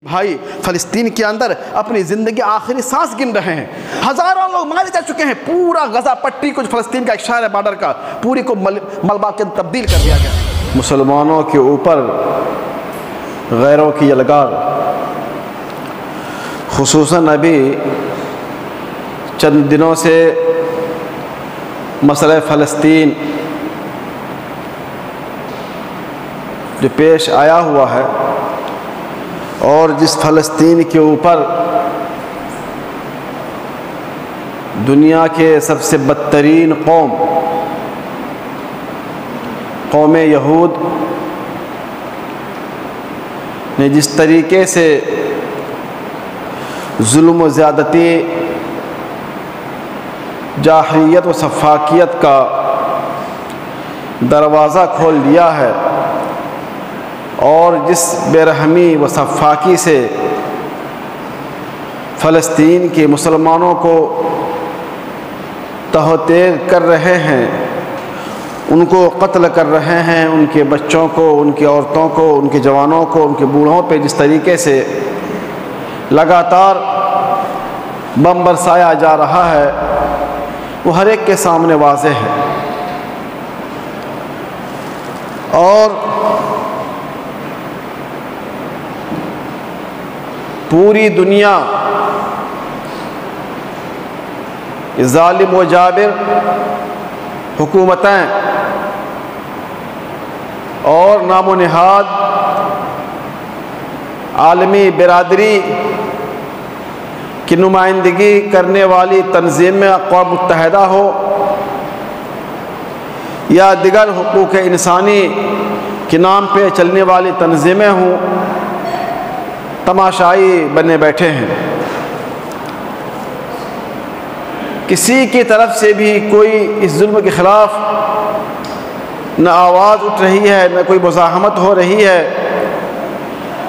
بھائی فلسطین کے اندر اپنی زندگی آخری سانس گن رہے ہیں، ہزاروں لوگ مارے جا چکے ہیں، پورا غزہ پٹی کو فلسطین کا ایک شہر ہے بارڈر کا، پوری کو ملبہ کے تبدیل کر دیا گیا۔ مسلمانوں کے اوپر غیروں کی یلغار، خصوصاً ابھی چند دنوں سے مسئلہ فلسطین جو پیش آیا ہوا ہے، اور جس فلسطین کے اوپر دنیا کے سب سے بدترین قوم یہود نے جس طریقے سے ظلم و زیادتی، جاہلیت و سفاکیت کا دروازہ کھول دیا ہے، اور جس بے رحمی و سفاکی سے فلسطین کے مسلمانوں کو تہذیب کر رہے ہیں، ان کو قتل کر رہے ہیں، ان کے بچوں کو، ان کی عورتوں کو، ان کے جوانوں کو، ان کے بوڑھوں پہ جس طریقے سے لگاتار بم برسایا جا رہا ہے، وہ ہر ایک کے سامنے واضح ہے۔ اور پوری دنیا ظالم و جابر حکومتیں اور نام و نہاد عالمی برادری کی نمائندگی کرنے والی تنظیمیں اقوام متحدہ ہو یا دیگر حقوق انسانی کے نام پہ چلنے والی تنظیمیں ہوں، تماشائی بنے بیٹھے ہیں۔ کسی کی طرف سے بھی کوئی اس ظلم کے خلاف نہ آواز اٹھ رہی ہے، نہ کوئی مزاحمت ہو رہی ہے،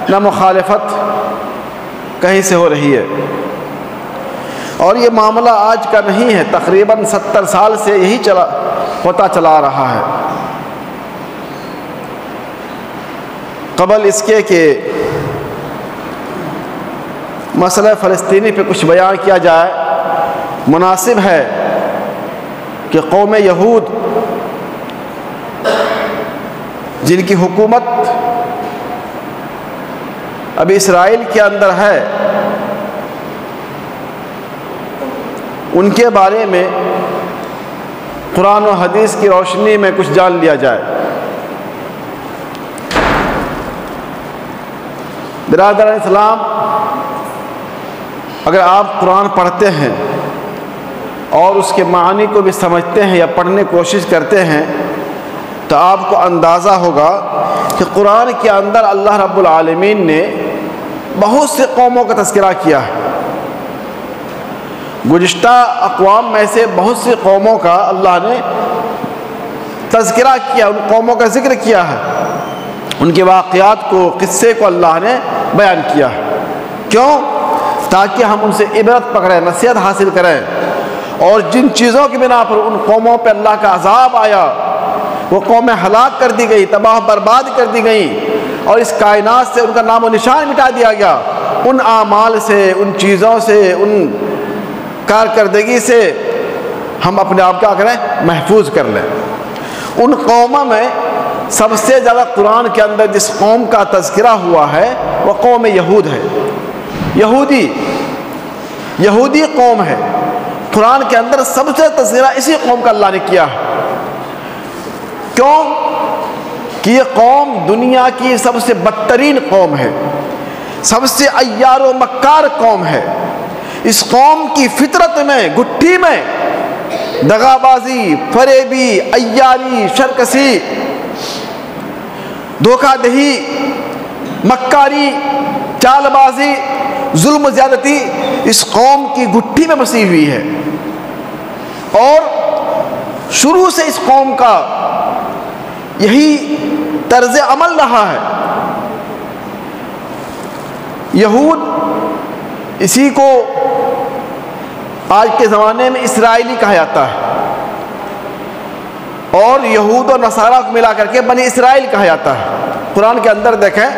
نہ مخالفت کہیں سے ہو رہی ہے۔ اور یہ معاملہ آج کا نہیں ہے، تقریباً 70 سال سے یہی ہوتا چلا رہا ہے۔ قبل اس کے کہ مسئلہ فلسطینی پہ کچھ بیان کیا جائے، مناسب ہے کہ قوم یہود جن کی حکومت ابھی اسرائیل کے اندر ہے، ان کے بارے میں قرآن و حدیث کی روشنی میں کچھ جان لیا جائے۔ برادران اسلام، اگر آپ قرآن پڑھتے ہیں اور اس کے معنی کو بھی سمجھتے ہیں یا پڑھنے کی کوشش کرتے ہیں، تو آپ کو اندازہ ہوگا کہ قرآن کے اندر اللہ رب العالمین نے بہت سے قوموں کا تذکرہ کیا ہے۔ گزشتہ اقوام میں سے بہت سی قوموں کا اللہ نے تذکرہ کیا، ان قوموں کا ذکر کیا ہے، ان کے واقعات کو، قصے کو اللہ نے بیان کیا ہے۔ کیوں؟ تاکہ ہم ان سے عبرت پکڑیں، نصیحت حاصل کریں، اور جن چیزوں کی بنا پر ان قوموں پہ اللہ کا عذاب آیا، وہ قومیں ہلاک کر دی گئی، تباہ برباد کر دی گئیں، اور اس کائنات سے ان کا نام و نشان مٹا دیا گیا، ان اعمال سے، ان چیزوں سے، ان کارکردگی سے ہم اپنے آپ کا کریں، محفوظ کر لیں۔ ان قوموں میں سب سے زیادہ قرآن کے اندر جس قوم کا تذکرہ ہوا ہے وہ قوم یہود ہے۔ یہودی قوم ہے۔ قرآن کے اندر سب سے تذکرہ اسی قوم کا اللہ نے کیا ہے۔ کیوں؟ کہ یہ قوم دنیا کی سب سے بدترین قوم ہے، سب سے عیار و مکار قوم ہے۔ اس قوم کی فطرت میں، گٹھی میں دغا بازی، فریبی، عیاری، شرکسی، دھوکہ دہی، مکاری، چال بازی، ظلم و زیادتی اس قوم کی گٹھی میں بسی ہوئی ہے، اور شروع سے اس قوم کا یہی طرز عمل رہا ہے۔ یہود، اسی کو آج کے زمانے میں اسرائیلی کہا جاتا ہے، اور یہود و نصارہ کو ملا کر کے بنی اسرائیل کہا جاتا ہے۔ قرآن کے اندر دیکھیں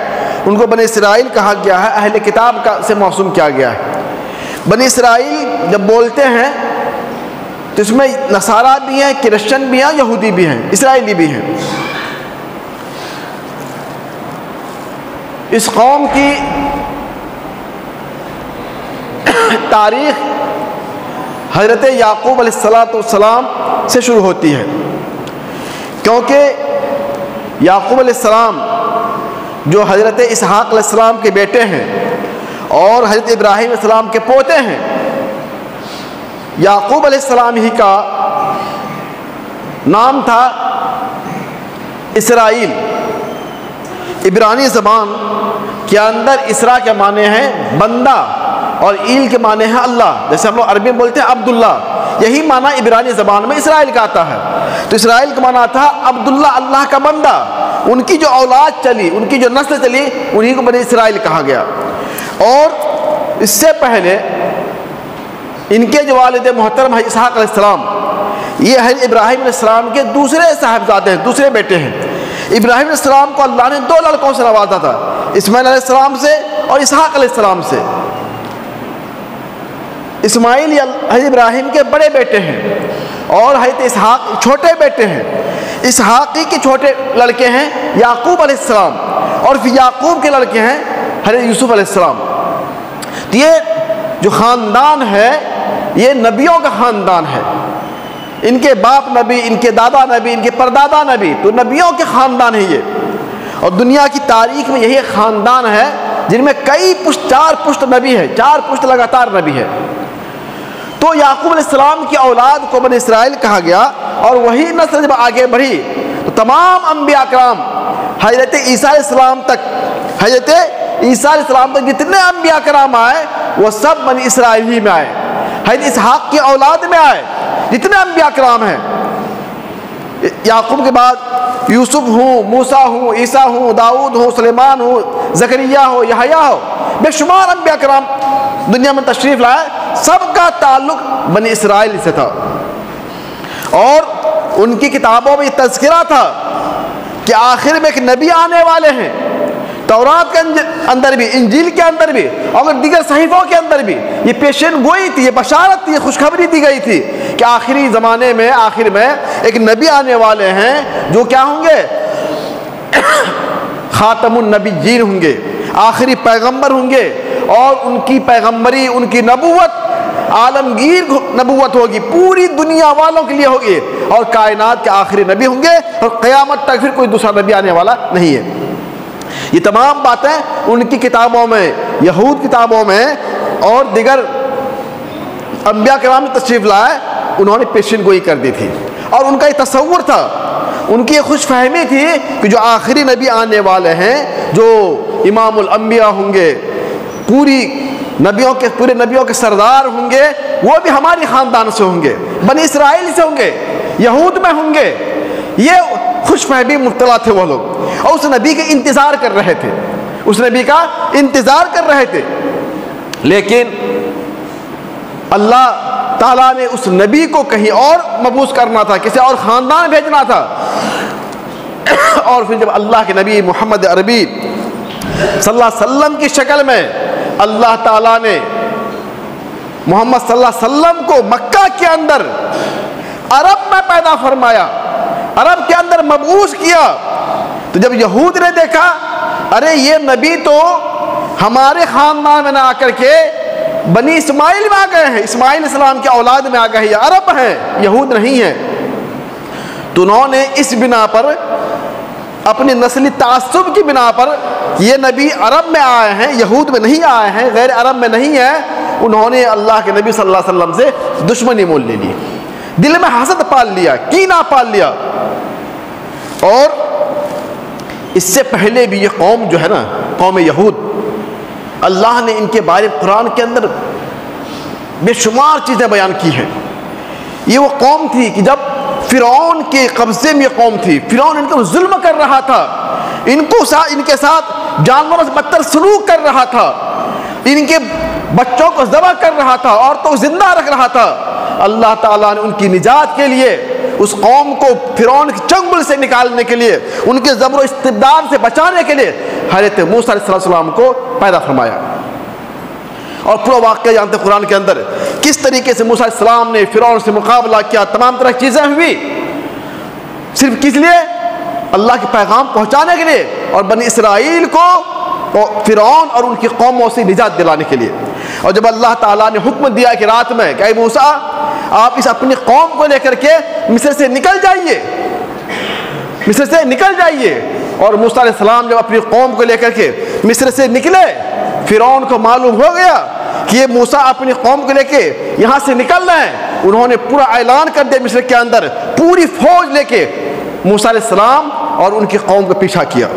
ان کو بنی اسرائیل کہا گیا ہے، اہل کتاب سے موسوم کیا گیا ہے۔ بنی اسرائیل جب بولتے ہیں تو اس میں نصارہ بھی ہیں، کرسچن بھی ہیں، یہودی بھی ہیں، اسرائیلی بھی ہیں۔ اس قوم کی تاریخ حضرت یعقوب علیہ السلام سے شروع ہوتی ہے، کیونکہ یعقوب علیہ السلام جو حضرت اسحاق علیہ السلام کے بیٹے ہیں اور حضرت ابراہیم علیہ السلام کے پوتے ہیں، یعقوب علیہ السلام ہی کا نام تھا اسرائیل۔ عبرانی زبان کے اندر اسرا کے معنی ہے بندہ اور ایل کے معنی ہے اللہ، جیسے ہم لوگ عربی میں بولتے ہیں عبداللہ، یہی معنی عبرانی زبان میں اسرائیل کا آتا ہے۔ تو اسرائیل کا معنی تھا عبداللہ، اللہ کا بندہ۔ ان کی جو اولاد چلی، ان کی جو نسل چلی، انہی کو بنی اسرائیل کہا گیا۔ اور اس سے پہلے ان کے جو والد محترم ہے اسحاق علیہ السلام، یہ حضرت ابراہیم علیہ السلام کے دوسرے صاحبزادے ہیں، دوسرے بیٹے ہیں۔ ابراہیم علیہ السلام کو اللہ نے 2 لڑکوں سے نوازا تھا، اسماعیل علیہ السلام سے اور اسحاق علیہ السلام سے۔ اسماعیل حضرت ابراہیم کے بڑے بیٹے ہیں اور حضرت اسحاق چھوٹے بیٹے ہیں۔ اسحاقی کے چھوٹے لڑکے ہیں یعقوب علیہ السلام، اور پھر یعقوب کے لڑکے ہیں حضرت یوسف علیہ السلام۔ یہ جو خاندان ہے یہ نبیوں کا خاندان ہے، ان کے باپ نبی، ان کے دادا نبی، ان کے پردادا نبی، تو نبیوں کے خاندان ہے یہ۔ اور دنیا کی تاریخ میں یہی خاندان ہے جن میں کئی پشت، 4 پشت نبی ہے، 4 پشت لگاتار نبی ہے۔ تو یعقوب علیہ السلام کی اولاد کو بنی اسرائیل کہا گیا، اور وہی نسل جب آگے بڑھی تو تمام انبیاء کرام حضرت عیسیٰ علیہ السلام تک، حضرت عیسیٰ علیہ السلام تک جتنے انبیاء کرام آئے وہ سب بنی اسرائیل ہی میں آئے، حضرت اسحاق کی اولاد میں آئے جتنے انبیاء کرام ہیں۔ یعقوب کے بعد یوسف ہوں، موسیٰ ہوں، عیسیٰ ہوں، داؤد ہوں، سلیمان ہوں، زکریا ہو، یحییٰ ہو، بے شمار انبیاء کرام دنیا میں تشریف لائے، سب کا تعلق بنی اسرائیل سے تھا۔ اور ان کی کتابوں میں یہ تذکرہ تھا کہ آخر میں ایک نبی آنے والے ہیں۔ تورات کے اندر بھی، انجیل کے اندر بھی، اور دیگر صحیفوں کے اندر بھی یہ پیشین گوئی تھی، یہ بشارت تھی، یہ خوشخبری دی گئی تھی کہ آخری زمانے میں، آخر میں ایک نبی آنے والے ہیں جو کیا ہوں گے؟ خاتم النبیین ہوں گے، آخری پیغمبر ہوں گے، اور ان کی پیغمبری، ان کی نبوت عالمگیر نبوت ہوگی، پوری دنیا والوں کے لیے ہوگی، اور کائنات کے آخری نبی ہوں گے، اور قیامت تک پھر کوئی دوسرا نبی آنے والا نہیں ہے۔ یہ تمام باتیں ان کی کتابوں میں، یہود کتابوں میں اور دیگر انبیاء کرام نے تشریف لائے، انہوں نے پیشین گوئی کر دی تھی۔ اور ان کا یہ تصور تھا، ان کی یہ خوش فہمی تھی کہ جو آخری نبی آنے والے ہیں، جو امام الانبیاء ہوں گے، پورے نبیوں کے سردار ہوں گے، وہ بھی ہماری خاندان سے ہوں گے، بنی اسرائیل سے ہوں گے، یہود میں ہوں گے۔ یہ خوش فہمی مبتلا تھے وہ لوگ، اور اس نبی کا انتظار کر رہے تھے، اس نبی کا انتظار کر رہے تھے۔ لیکن اللہ تعالیٰ نے اس نبی کو کہیں اور مبعوث کرنا تھا، کسی اور خاندان بھیجنا تھا۔ اور پھر جب اللہ کے نبی محمد عربی صلی اللہ علیہ وسلم کی شکل میں اللہ تعالیٰ نے محمد صلی اللہ علیہ وسلم کو مکہ کے اندر عرب میں پیدا فرمایا، عرب کے اندر مبعوث کیا، تو جب یہود نے دیکھا ارے یہ نبی تو ہمارے خاندان میں نہ آ کر کے بنی اسماعیل میں آ گئے ہیں، اسماعیل علیہ السلام کی اولاد میں آ گئے ہیں، یہ عرب ہیں، یہود نہیں ہیں، تو انہوں نے اس بنا پر، اپنی نسلی تعصب کی بنا پر، یہ نبی عرب میں آئے ہیں، یہود میں نہیں آئے ہیں، غیر عرب میں نہیں ہیں، انہوں نے اللہ کے نبی صلی اللہ علیہ وسلم سے دشمنی مول لے لی، دل میں حسد پال لیا، کینہ پال لیا۔ اور اس سے پہلے بھی یہ قوم جو ہے نا، قوم یہود، اللہ نے ان کے بارے قرآن کے اندر بے شمار چیزیں بیان کی ہیں۔ یہ وہ قوم تھی کہ جب فرعون کے قبضے میں یہ قوم تھی، فرعون ان کو ظلم کر رہا تھا، ان کے ساتھ جانوروں سے بدتر سلوک کر رہا تھا، ان کے بچوں کو ذبح کر رہا تھا، عورتوں کو زندہ رکھ رہا تھا، اللہ تعالیٰ نے ان کی نجات کے لیے اس قوم کو فرعون کے چنگل سے نکالنے کے لیے، ان کے زبر و استبداد سے بچانے کے لیے حضرت موسیٰ علیہ السلام کو پیدا فرمایا۔ اور پورا واقعہ جانتے ہیں قرآن کے اندر کس طریقے سے موسیٰ علیہ السلام نے فرعون سے مقابلہ کیا، تمام طرح کی چیزیں ہوئی، صرف کس لیے؟ اللہ کے پیغام پہنچانے کے لیے اور بنی اسرائیل کو فرعون اور ان کی قوموں سے نجات دلانے کے لیے۔ اور جب اللہ تعالیٰ نے حکم دیا کہ رات میں کہ اے موسیٰ آپ اس اپنی قوم کو لے کر کے مصر سے نکل جائیے، مصر سے نکل جائیے، اور موسیٰ علیہ السلام جب اپنی قوم کو لے کر کے مصر سے نکلے، فرعون کو معلوم ہو گیا کہ یہ موسیٰ اپنی قوم کو لے کے یہاں سے نکل رہے ہیں، انہوں نے پورا اعلان کر دیا مصر کے اندر، پوری فوج لے کے موسیٰ علیہ السلام اور ان کی قوم کو پیچھا کیا،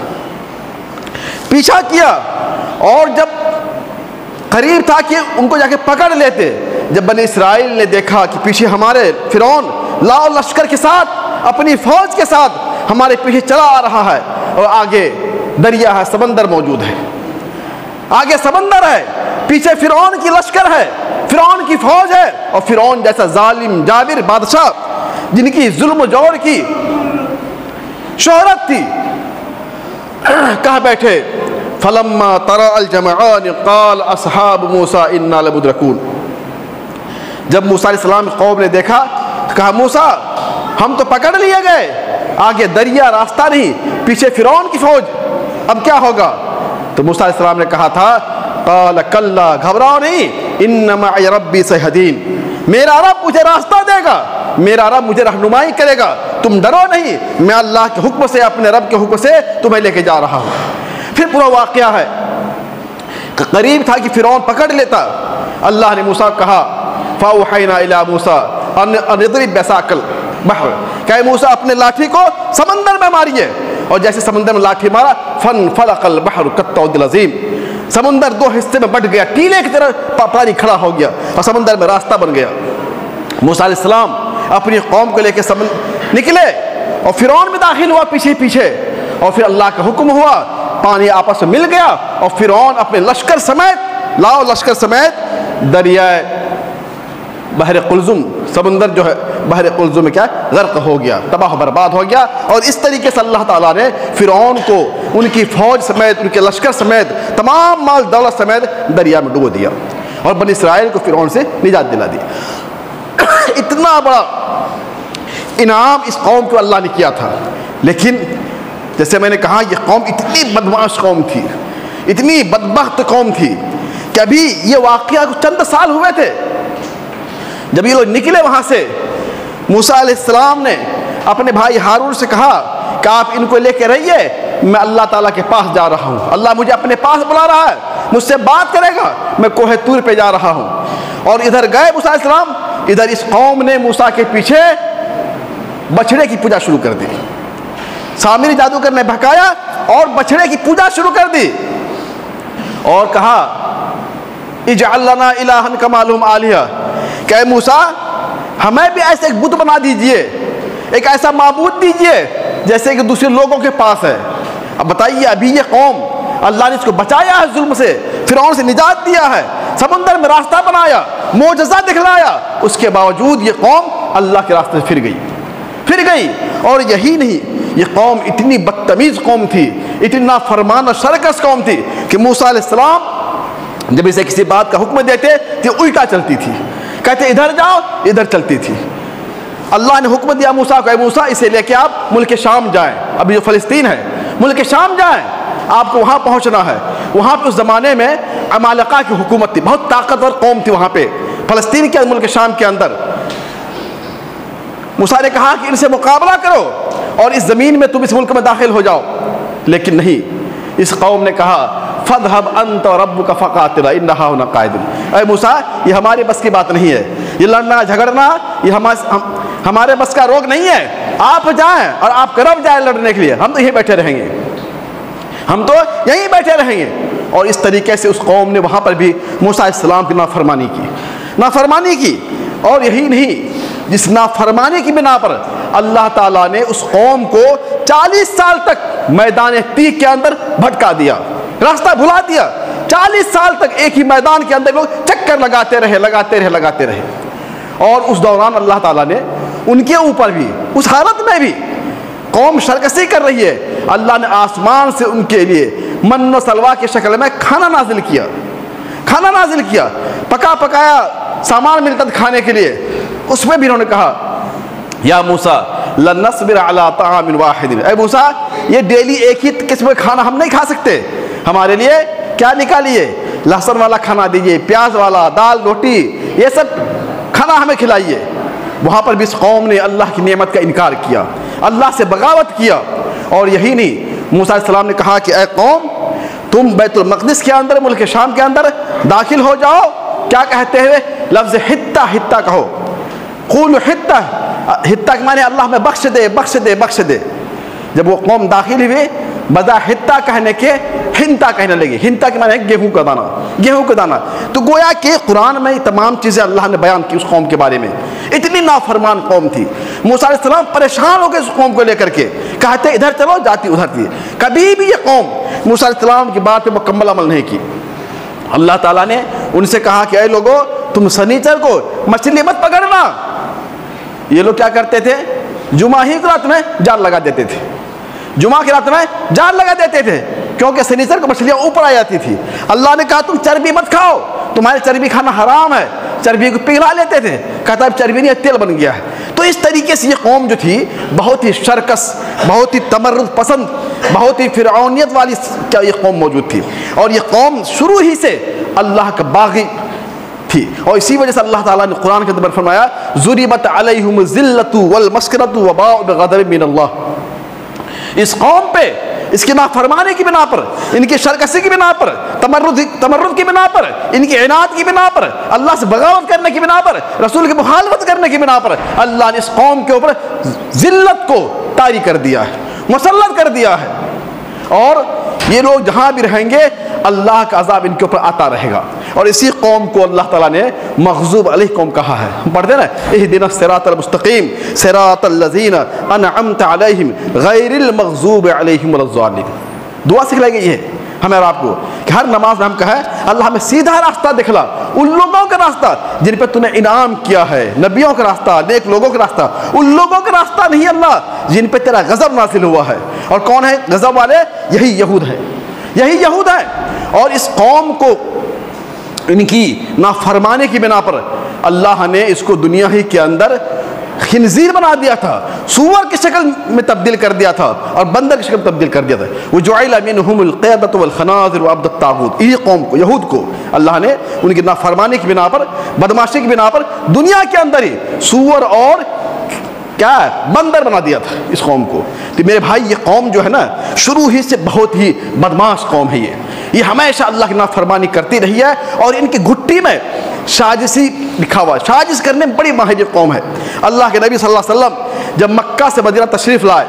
اور جب قریب تھا کہ ان کو جا کے پکڑ لیتے، جب بنی اسرائیل نے دیکھا کہ پیچھے ہمارے فرعون لاؤ لشکر کے ساتھ اپنی فوج کے ساتھ ہمارے پیچھے چلا آ رہا ہے، اور آگے دریا ہے، سمندر موجود ہے، آگے سمندر ہے، پیچھے فرعون کی لشکر ہے، فرعون کی فوج ہے، اور فرعون جیسا ظالم جابر بادشاہ جن کی ظلم و جور کی شہرت تھی، کہاں بیٹھے؟ فلما ترى الجمعان قال اصحاب موسیٰ انا لمدرکون۔ جب موسیٰ علیہ السلام کی قوم نے دیکھا تو کہا موسیٰ ہم تو پکڑ لیے گئے، آگے دریا راستہ نہیں، پیچھے فرعون کی فوج، اب کیا ہوگا؟ تو موسیٰ علیہ السلام نے کہا تھا قال کلا، گھبراؤ نہیں، ان معی ربی سیہدین، میرا رب مجھے راستہ دے گا، میرا رب مجھے رہنمائی کرے گا، تم ڈرو نہیں، میں اللہ کے حکم سے، اپنے رب کے حکم سے تمہیں لے کے جا رہا ہوں۔ پھر پورا واقعہ ہے کہ قریب تھا کہ فرعون پکڑ لیتا، اللہ نے موسیٰ کو کہا فاوحینا الی موسیٰ ان اضرب بعصاک البحر، کہ اے موسیٰ اپنے لاٹھی کو سمندر میں ماریے، اور جیسے سمندر میں لاٹھی مارا فانفلق البحر کالطود العظیم، سمندر دو حصے میں بٹ گیا، ٹیلے کی طرح پانی کھڑا ہو گیا اور سمندر میں راستہ بن گیا۔ موسیٰ علیہ السلام اپنی قوم کو لے کے نکلے اور فرعون میں داخل ہوا پیچھے پیچھے، اور پھر اللہ کا حکم ہوا، پانی آپس میں مل گیا، اور فرعون اپنے لشکر سمیت، لاؤ لشکر سمیت دریائے بحر قلزم، سمندر جو ہے بحر قلزم میں کیا غرق ہو گیا، تباہ و برباد ہو گیا۔ اور اس طریقے سے اللہ تعالیٰ نے فرعون کو ان کی فوج سمیت، ان کے لشکر سمیت، تمام مال دولت سمیت دریا میں ڈبو دیا، اور بنی اسرائیل کو فرعون سے نجات دلا دی۔ اتنا بڑا انعام اس قوم کو اللہ نے کیا تھا، لیکن جیسے میں نے کہا یہ قوم اتنی بدمعاش قوم تھی، اتنی بدبخت قوم تھی کہ ابھی یہ واقعہ چند سال ہوئے تھے جب یہ لوگ نکلے وہاں سے۔ موسیٰ علیہ السلام نے اپنے بھائی ہارون سے کہا کہ آپ ان کو لے کے رہیے، میں اللہ تعالیٰ کے پاس جا رہا ہوں، اللہ مجھے اپنے پاس بلا رہا ہے، مجھ سے بات کرے گا، میں کوہ طور پہ جا رہا ہوں۔ اور ادھر گئے موسیٰ علیہ السلام، ادھر اس قوم نے موسیٰ کے پیچھے بچھڑے کی پوجا شروع کر دی، سامری جادوگر نے بہکایا اور بچھڑے کی پوجا شروع کر دی، اور کہا اجعل لنا الہا کما لہم آلہہ، کہ اے موسیٰ ہمیں بھی ایسے ایک بت بنا دیجئے، ایک ایسا معبود دیجئے جیسے کہ دوسرے لوگوں کے پاس ہے۔ اب بتائیے ابھی یہ قوم اللہ نے اس کو بچایا ہے ظلم سے، فرعون سے نجات دیا ہے، سمندر میں راستہ بنایا، معجزہ دکھلایا، اس کے باوجود یہ قوم اللہ کے راستے سے پھر گئی۔ اور یہی نہیں، یہ قوم اتنی بدتمیز قوم تھی، اتنا فرمان و سرکش قوم تھی کہ موسیٰ علیہ السلام جب اسے کسی بات کا حکم دیتے تو الٹا چلتی تھی، کہتے ادھر جاؤ، ادھر چلتی تھی۔ اللہ نے حکم دیا موسیٰ کو، اے موسیٰ اسے لے کے آپ ملک شام جائیں، ابھی جو فلسطین ہے ملک شام جائیں، آپ کو وہاں پہنچنا ہے۔ وہاں پہ اس زمانے میں عمالقہ کی حکومت تھی، بہت طاقتور قوم تھی وہاں پہ فلسطین کے ملک شام کے اندر۔ موسیٰ نے کہا کہ ان سے مقابلہ کرو اور اس زمین میں تم اس ملک میں داخل ہو جاؤ، لیکن نہیں، اس قوم نے کہا فَاذْهَبْ أَنْتَ وَرَبُّكَ فَقَاتِلَا إِنَّا هَاهُنَا قَاعِدُونَ، اے موسیٰ یہ ہمارے بس کی بات نہیں ہے، یہ لڑنا جھگڑنا یہ ہمارے بس کا روگ نہیں ہے، آپ جائیں اور آپ کا رب جائے لڑنے کے لیے، ہم تو یہیں بیٹھے رہیں گے، ہم تو یہیں بیٹھے رہیں گے۔ اور اس طریقے سے اس قوم نے وہاں پر بھی موسیٰ علیہ السلام کی نافرمانی کی، اور یہی نہیں، جس نافرمانی کی بنا پر اللہ تعالیٰ نے اس قوم کو 40 سال تک میدان تیہ کے اندر بھٹکا دیا، راستہ بھلا دیا۔ 40 سال تک ایک ہی میدان کے اندر لوگ چکر لگاتے رہے۔ اور اس دوران اللہ تعالیٰ نے ان کے اوپر بھی اس حالت میں بھی قوم سرکشی کر رہی ہے، اللہ نے آسمان سے ان کے لیے من و سلوا کی شکل میں کھانا نازل کیا، کھانا نازل کیا، پکا پکایا سامان ملتا تھا کھانے کے لیے۔ اس میں بھی انہوں نے کہا یا موسیٰ لن نصبر علی طعام واحد، اے موسیٰ یہ ڈیلی ایک ہی قسم کا کھانا ہم نہیں کھا سکتے، ہمارے لیے کیا نکالیے، لہسن والا کھانا دیجیے، پیاز والا، دال روٹی، یہ سب کھانا ہمیں کھلائیے۔ وہاں پر بھی اس قوم نے اللہ کی نعمت کا انکار کیا، اللہ سے بغاوت کیا۔ اور یہی نہیں، موسیٰ علیہ السلام نے کہا کہ اے قوم تم بیت المقدس کے اندر، ملک شام کے اندر داخل ہو جاؤ، کیا کہتے ہوئے لفظ حتہ، حتہ کہو، قولوا حتہ، حتہ کے معنی اللہ میں بخش دے بخش دے بخش دے۔ جب وہ قوم داخل ہوئے بجا حتہ کہنے کے ہنتا کہنے لگے، ہنتا کے معنی ہے گیہوں کا دانہ، گیہوں کا دانہ۔ تو گویا کہ قرآن میں تمام چیزیں اللہ نے بیان کی اس قوم کے بارے میں۔ اتنی نافرمان قوم تھی، موسیٰ علیہ السلام پریشان ہو گئے اس قوم کو لے کر کے، کہتے ادھر چلو جاتی ادھر تھی۔ کبھی بھی یہ قوم موسیٰ علیہ السلام کی بات پہ مکمل عمل نہیں کی۔ اللہ تعالیٰ نے ان سے کہا کہ اے لوگو تم سنیچر کو مچھلی مت پکڑنا۔ یہ لوگ کیا کرتے تھے، جمعہ ہی کی رات میں جال لگا دیتے تھے، جمعہ کی رات میں جال لگا دیتے تھے، کیونکہ سنیچر کو مچھلیاں اوپر آ جاتی تھی۔ اللہ نے کہا تم چربی مت کھاؤ، تمہارے چربی کھانا حرام ہے۔ چربی کو پگھلا لیتے تھے، کہتا اب چربی نہیں تیل بن گیا ہے۔ تو اس طریقے سے یہ قوم جو تھی بہت ہی شرکس، بہت ہی تمرد پسند، بہت ہی فرعونیت والی کیا یہ قوم موجود تھی، اور یہ قوم شروع ہی سے اللہ کا باغی تھی۔ اور اسی وجہ سے اللہ تعالیٰ نے قرآن کے اندر فرمایا ضربت علیہم الذلۃ والمسکنۃ وباؤوا بغضب من اللہ۔ اس قوم پہ اس کی نافرمانی کی بنا پر، ان کی شرکسی کی بنا پر، تمرد کی بنا پر، ان کی عناد کی بنا پر، اللہ سے بغاوت کرنے کی بنا پر، رسول کی مخالفت کرنے کی بنا پر اللہ نے اس قوم کے اوپر ذلت کو طاری کر دیا ہے، مسلط کر دیا ہے۔ اور یہ لوگ جہاں بھی رہیں گے اللہ کا عذاب ان کے اوپر آتا رہے گا۔ اور اسی قوم کو اللہ تعالیٰ نے مغضوب علیہ قوم کہا ہے۔ ہم پڑھتے ہیں نا اہدنا الصراط المستقیم صراط الذین انعمت علیہم غیر المغضوب علیہم ولا الضالین۔ دعا سکھلائی گئی ہے ہمیں اور آپ کو کہ ہر نماز میں ہم کہا ہے اللہ ہمیں سیدھا راستہ دکھلا، ان لوگوں کا راستہ جن پہ تم نے انعام کیا ہے، نبیوں کا راستہ، نیک لوگوں کا راستہ، ان لوگوں کا راستہ نہیں اللہ جن پہ تیرا غضب نازل ہوا ہے۔ اور کون ہے غضب والے؟ یہی یہود ہیں، یہی یہود ہیں۔ اور اس قوم کو ان کی نافرمانی کی بنا پر اللہ نے اس کو دنیا ہی کے اندر خنزیر بنا دیا تھا، سور کی شکل میں تبدیل کر دیا تھا اور بندر کی شکل میں تبدیل کر دیا تھا۔ وجعل منهم القردة والخنازير وعبد الطاغوت۔ یہ قوم کو، یہود کو اللہ نے ان کی نافرمانی کی بنا پر، بدماشی کی بنا پر دنیا کے اندر ہی سور اور کیا ہے بندر بنا دیا تھا اس قوم کو۔ تو میرے بھائی یہ قوم جو ہے نا شروع ہی سے بہت ہی بدماش قوم ہے، یہ ہمیشہ اللہ کی نافرمانی کرتی رہی ہے، اور ان کی گھٹی میں سازشی لکھا ہوا ہے، سازش کرنے میں بڑی ماہر قوم ہے۔ اللہ کے نبی صلی اللہ علیہ وسلم جب مکہ سے مدینہ تشریف لائے،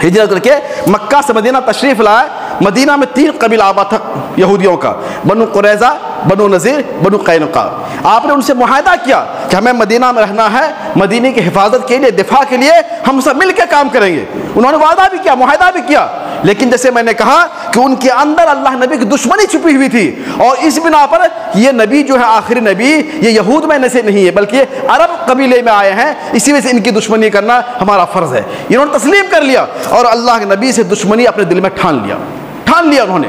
ہجرت کر کے مکہ سے مدینہ تشریف لائے، مدینہ میں 3 قبیلہ آباد تھا یہودیوں کا، بنو قریظہ، بنو نذیر، بنو قینقاع۔ آپ نے ان سے معاہدہ کیا کہ ہمیں مدینہ میں رہنا ہے، مدینہ کی حفاظت کے لیے، دفاع کے لیے ہم سب مل کے کام کریں گے۔ انہوں نے وعدہ بھی کیا، معاہدہ بھی کیا، لیکن جیسے میں نے کہا کہ ان کے اندر اللہ نبی کی دشمنی چھپی ہوئی تھی، اور اس بنا پر یہ نبی جو ہے آخری نبی یہ یہود میں سے نہیں ہے بلکہ عرب قبیلے میں آئے ہیں، اسی وجہ سے ان کی دشمنی کرنا ہمارا فرض ہے۔ انہوں نے تسلیم کر لیا اور اللہ کے نبی سے دشمنی اپنے دل میں ٹھان لیا انہوں نے،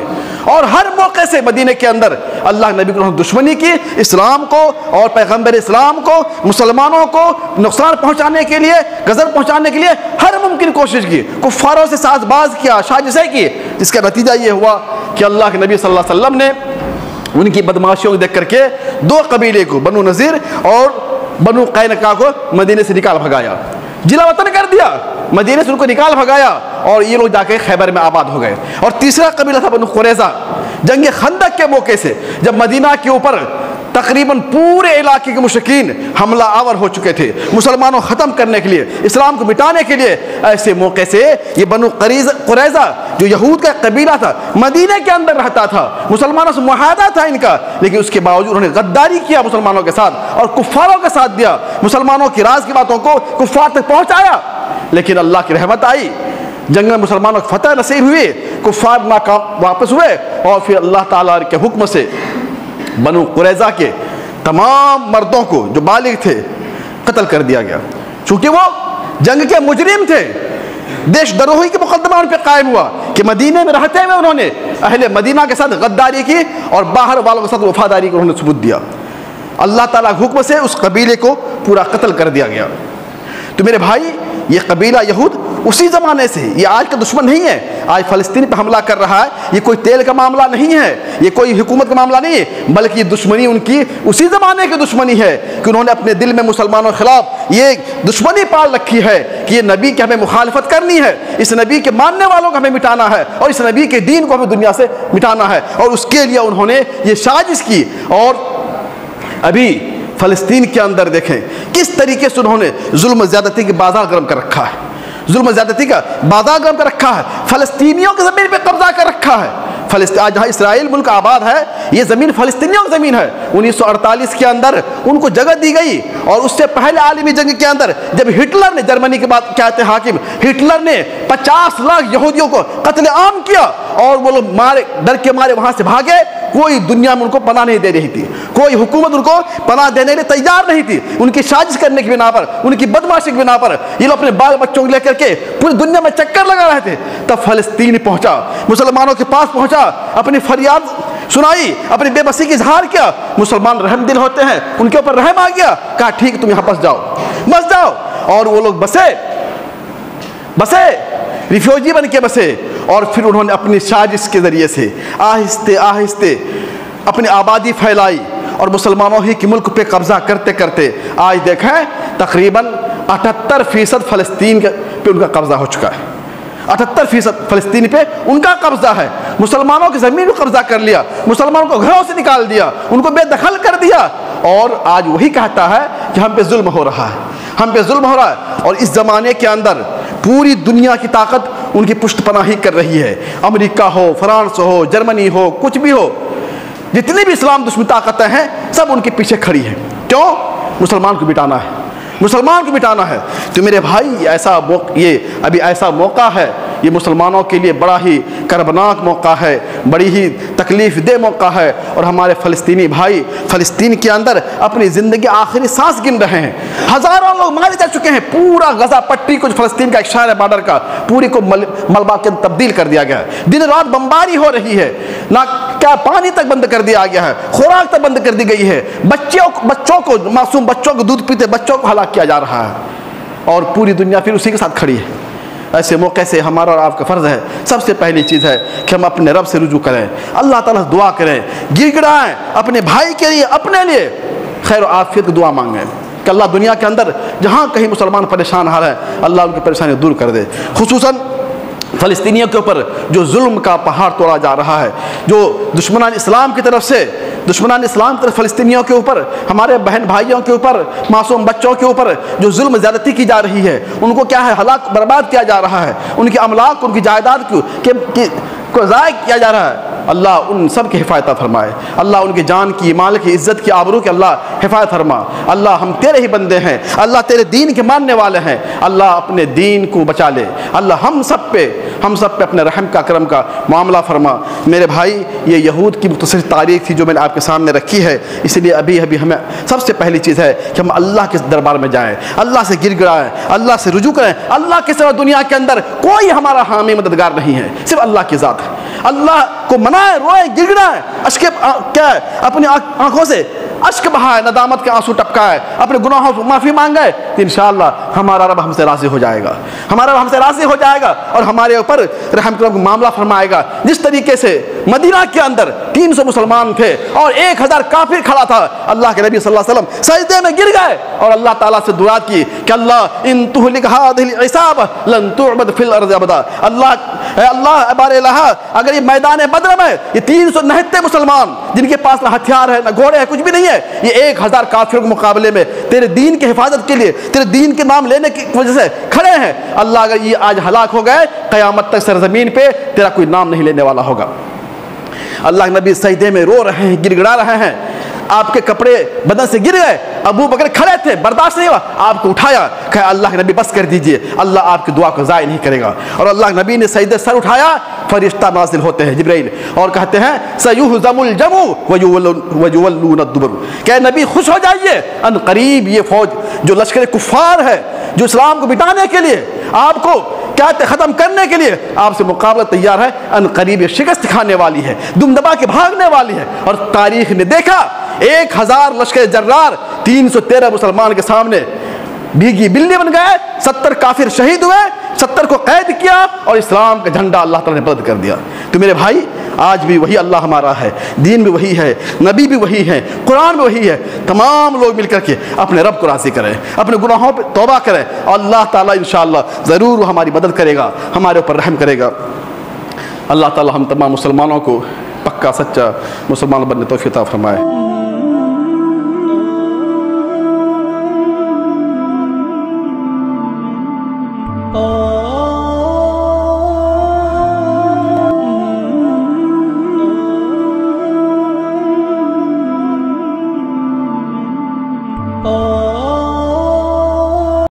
اور ہر موقع سے مدینے کے اندر اللہ نبی کو دشمنی کی، اسلام کو اور پیغمبر اسلام کو، مسلمانوں کو نقصان پہنچانے کے لیے، غضب پہنچانے کے لیے ہر ممکن کوشش کی، کفاروں سے ساز باز کیا، سازشیں کی، جس کا نتیجہ یہ ہوا کہ اللہ کے نبی صلی اللہ علیہ وسلم نے ان کی بدماشیوں کو دیکھ کر کے 2 قبیلے کو، بنو نذیر اور بنو قینقاع کو مدینے سے نکال بھگایا، جلا وطن کر دیا، مدینے سے ان کو نکال بھگایا، اور یہ لوگ جا کے خیبر میں آباد ہو گئے۔ اور تیسرا قبیلہ تھا بنو قریظہ، جنگ خندق کے موقع سے جب مدینہ کے اوپر تقریباً پورے علاقے کے مشرکین حملہ آور ہو چکے تھے مسلمانوں ختم کرنے کے لیے، اسلام کو مٹانے کے لیے، ایسے موقع سے یہ بنو قریظہ جو یہود کا قبیلہ تھا مدینہ کے اندر رہتا تھا، مسلمانوں سے معاہدہ تھا ان کا، لیکن اس کے باوجود انہوں نے غداری کیا مسلمانوں کے ساتھ اور کفاروں کا ساتھ دیا، مسلمانوں کی راز کی باتوں کو کفار تک پہنچایا۔ لیکن اللہ کی رحمت آئی، جنگ میں مسلمانوں کو فتح نصیب ہوئی، کفار ناکام واپس ہوئے، اور پھر اللہ تعالیٰ کے حکم سے بنو قریظہ کے تمام مردوں کو جو بالغ تھے قتل کر دیا گیا، چونکہ وہ جنگ کے مجرم تھے۔ دیش دروہی کے مقدمہ ان پہ قائم ہوا کہ مدینے میں رہتے ہوئے انہوں نے اہل مدینہ کے ساتھ غداری کی اور باہر والوں کے ساتھ وفاداری کو انہوں نے ثبوت دیا۔ اللہ تعالیٰ کے حکم سے اس قبیلے کو پورا قتل کر دیا گیا۔ تو میرے بھائی، یہ قبیلہ یہود اسی زمانے سے، یہ آج کا دشمن نہیں ہے، آج فلسطین پہ حملہ کر رہا ہے، یہ کوئی تیل کا معاملہ نہیں ہے، یہ کوئی حکومت کا معاملہ نہیں ہے، بلکہ یہ دشمنی ان کی اسی زمانے کی دشمنی ہے کہ انہوں نے اپنے دل میں مسلمانوں کے خلاف یہ دشمنی پال رکھی ہے کہ یہ نبی کی ہمیں مخالفت کرنی ہے، اس نبی کے ماننے والوں کو ہمیں مٹانا ہے اور اس نبی کے دین کو ہمیں دنیا سے مٹانا ہے، اور اس کے لیے انہوں نے یہ سازش کی۔ اور ابھی فلسطین کے اندر دیکھیں کس طریقے سے انہوں نے ظلم و زیادتی کے بازار گرم کر رکھا ہے، ظلم و زیادتی کا بازار گرم کر رکھا ہے، فلسطینیوں کی زمین پہ قبضہ کر رکھا ہے۔ آج جہاں اسرائیل ملک آباد ہے، یہ زمین فلسطینیوں کی زمین ہے۔ 1948 کے اندر ان کو جگہ دی گئی، اور اس سے پہلے عالمی جنگ کے اندر جب ہٹلر نے، جرمنی کے بعد کیا تھے حاکم، ہٹلر نے 50 لاکھ یہودیوں کو قتل عام کیا، اور وہ لوگ مارے، ڈر کے مارے وہاں سے بھاگے۔ کوئی دنیا میں ان کو پناہ نہیں دے رہی تھی، کوئی حکومت ان کو پناہ دینے کے لیے تیار نہیں تھی۔ ان کی سازش کرنے کی بنا پر، ان کی بدمعاشی کی بنا پر یہ لوگ اپنے بال بچوں کو لے کر کے پوری دنیا میں چکر لگا رہے تھے۔ تب فلسطین پہنچا، مسلمانوں کے پاس پہنچا، اپنی فریاد سنائی، اپنی بے بسی کی اظہار کیا۔ مسلمان رحم دل ہوتے ہیں، ان کے اوپر رحم آ گیا، کہا ٹھیک تم یہاں بس جاؤ، اور وہ لوگ بسے ریفیوجی بن کے بسے، اور پھر انہوں نے اپنی سازش کے ذریعے سے آہستہ آہستہ اپنی آبادی پھیلائی، اور مسلمانوں ہی کے ملک پہ قبضہ کرتے کرتے آج دیکھیں تقریباً 78% فلسطین پہ ان کا قبضہ ہو چکا ہے۔ 78% فلسطین پہ ان کا قبضہ ہے۔ مسلمانوں کی زمین کو قبضہ کر لیا، مسلمانوں کو گھروں سے نکال دیا، ان کو بے دخل کر دیا، اور آج وہی کہتا ہے کہ ہم پہ ظلم ہو رہا ہے، ہم پہ ظلم ہو رہا ہے۔ اور اس زمانے کے اندر پوری دنیا کی طاقت ان کی پشت پناہی کر رہی ہے، امریکہ ہو، فرانس ہو، جرمنی ہو، کچھ بھی ہو، جتنی بھی اسلام دشمن طاقتیں ہیں سب ان کے پیچھے کھڑی ہیں۔ کیوں؟ مسلمان کو مٹانا ہے، مسلمان کو مٹانا ہے۔ تو میرے بھائی، یہ ابھی ایسا موقع ہے، یہ مسلمانوں کے لیے بڑا ہی کربناک موقع ہے، بڑی ہی تکلیف دہ موقع ہے، اور ہمارے فلسطینی بھائی فلسطین کے اندر اپنی زندگی آخری سانس گن رہے ہیں۔ ہزاروں لوگ مارے جا چکے ہیں، پورا غزہ پٹی کو، فلسطین کا ایک شہر ہے بارڈر کا، پوری کو ملبہ کے تبدیل کر دیا گیا ہے۔ دن رات بمباری ہو رہی ہے، نہ کیا پانی تک بند کر دیا گیا ہے، خوراک تک بند کر دی گئی ہے، بچوں کو، معصوم بچوں کو، دودھ پیتے بچوں کو ہلاک کیا جا رہا ہے، اور پوری دنیا پھر اسی کے ساتھ کھڑی ہے۔ ایسے موقع سے ہمارا اور آپ کا فرض ہے، سب سے پہلی چیز ہے کہ ہم اپنے رب سے رجوع کریں، اللہ تعالیٰ سے دعا کریں، گڑ گڑائیں، اپنے بھائی کے لیے، اپنے لیے خیر و عافیت کی دعا مانگیں کہ اللہ دنیا کے اندر جہاں کہیں مسلمان پریشان حال ہیں، اللہ ان کی پریشانی دور کر دے۔ خصوصاً فلسطینیوں کے اوپر جو ظلم کا پہاڑ توڑا جا رہا ہے، جو دشمنان اسلام کی طرف سے، دشمنان اسلام کی طرف فلسطینیوں کے اوپر، ہمارے بہن بھائیوں کے اوپر، معصوم بچوں کے اوپر جو ظلم زیادتی کی جا رہی ہے، ان کو کیا ہے، ہلاک برباد کیا جا رہا ہے، ان کے املاک، ان کی جائیداد کو ضائع کیا جا رہا ہے، اللہ ان سب کی حفاظت فرمائے، اللہ ان کی جان کی، مال کی، عزت کی، آبرو کی اللہ حفاظت فرما۔ اللہ ہم تیرے ہی بندے ہیں، اللہ تیرے دین کے ماننے والے ہیں، اللہ اپنے دین کو بچا لے، اللہ ہم سب پہ اپنے رحم کا، کرم کا معاملہ فرما۔ میرے بھائی، یہ یہود کی مختصر تاریخ تھی جو میں نے آپ کے سامنے رکھی ہے، اس لیے ابھی ہمیں سب سے پہلی چیز ہے کہ ہم اللہ کے دربار میں جائیں، اللہ سے گڑ گڑائیں، اللہ سے رجوع کریں۔ اللہ کے سوا دنیا کے اندر کوئی ہمارا حامی مددگار نہیں ہے، صرف اللہ کی ذات ہے۔ اللہ کو منائیں، روئیں، گڑ گڑائیں، کیا ہے، اپنی آنکھوں سے اشک بہائے، ندامت کے آنسو ٹپکائے، اپنے گناہوں سے معافی مانگے، تو انشاءاللہ ہمارا رب ہم سے راضی ہو جائے گا، ہمارا رب ہم سے راضی ہو جائے گا، اور ہمارے اوپر رحم کا معاملہ فرمائے گا۔ جس طریقے سے مدینہ کے اندر 300 مسلمان تھے اور 1000 کافر کھڑا تھا، اللہ کے نبی صلی اللہ علیہ وسلم سجدے میں گر گئے اور اللہ تعالیٰ سے دعا کی کہ اللہ ان تہلک هذه العصابہ لن تعبد فی الارض ابدا، اللہ بار الہ، اگر یہ میدان بدر میں یہ 369 مسلمان جن کے پاس نہ ہتھیار ہے، نہ گھوڑے ہیں، کچھ بھی نہیں ہے، یہ 1000 کافروں کے مقابلے میں تیرے دین کی حفاظت کے لیے، تیرے دین کے نام لینے کی وجہ سے کھڑے ہیں، اللہ اگر یہ آج ہلاک ہو گئے، قیامت تک سرزمین پہ تیرا کوئی نام نہیں لینے والا ہوگا۔ اللہ کے نبی سجدے میں رو رہے ہیں، گڑ گڑا رہے ہیں، آپ کے کپڑے بدن سے گر گئے, ابو بکر کھڑے تھے, برداشت نہیں ہوا, آپ کو اٹھایا, کہا اللہ کے نبی بس کر دیجئے, اللہ آپ کی دعا کو ضائع نہیں کرے گا. اور اللہ کے نبی نے سجدے سر اٹھایا, فرشتہ نازل ہوتے ہیں جبرائیل, اور کہتے ہیں سیہزم الجمع ویولون الدبر, کہ نبی خوش ہو جائیے, ان قریب یہ فوج جو لشکر کفار ہے, جو اسلام کو مٹانے کے لیے, آپ کو کیا ختم کرنے کے لیے آپ سے مقابلہ تیار ہے, ان قریب یہ شکست کھانے والی ہے, دم دبا کے بھاگنے والی ہے. اور تاریخ نے دیکھا 1000 لشکر جرار 313 مسلمان کے سامنے بھیگی بلی بن گئے, 70 کافر شہید ہوئے, 70 کو قید کیا, اور اسلام کا جھنڈا اللہ تعالیٰ نے بلند کر دیا. تو میرے بھائی, آج بھی وہی اللہ ہمارا ہے, دین بھی وہی ہے, نبی بھی وہی ہے, قرآن بھی وہی ہے. تمام لوگ مل کر کے اپنے رب کو راضی کریں, اپنے گناہوں پہ توبہ کریں, اور اللہ تعالیٰ انشاءاللہ ضرور ہماری مدد کرے گا, ہمارے اوپر رحم کرے گا. اللہ تعالیٰ ہم تمام مسلمانوں کو پکا سچا مسلمان بننے توفیق عطا فرمائے.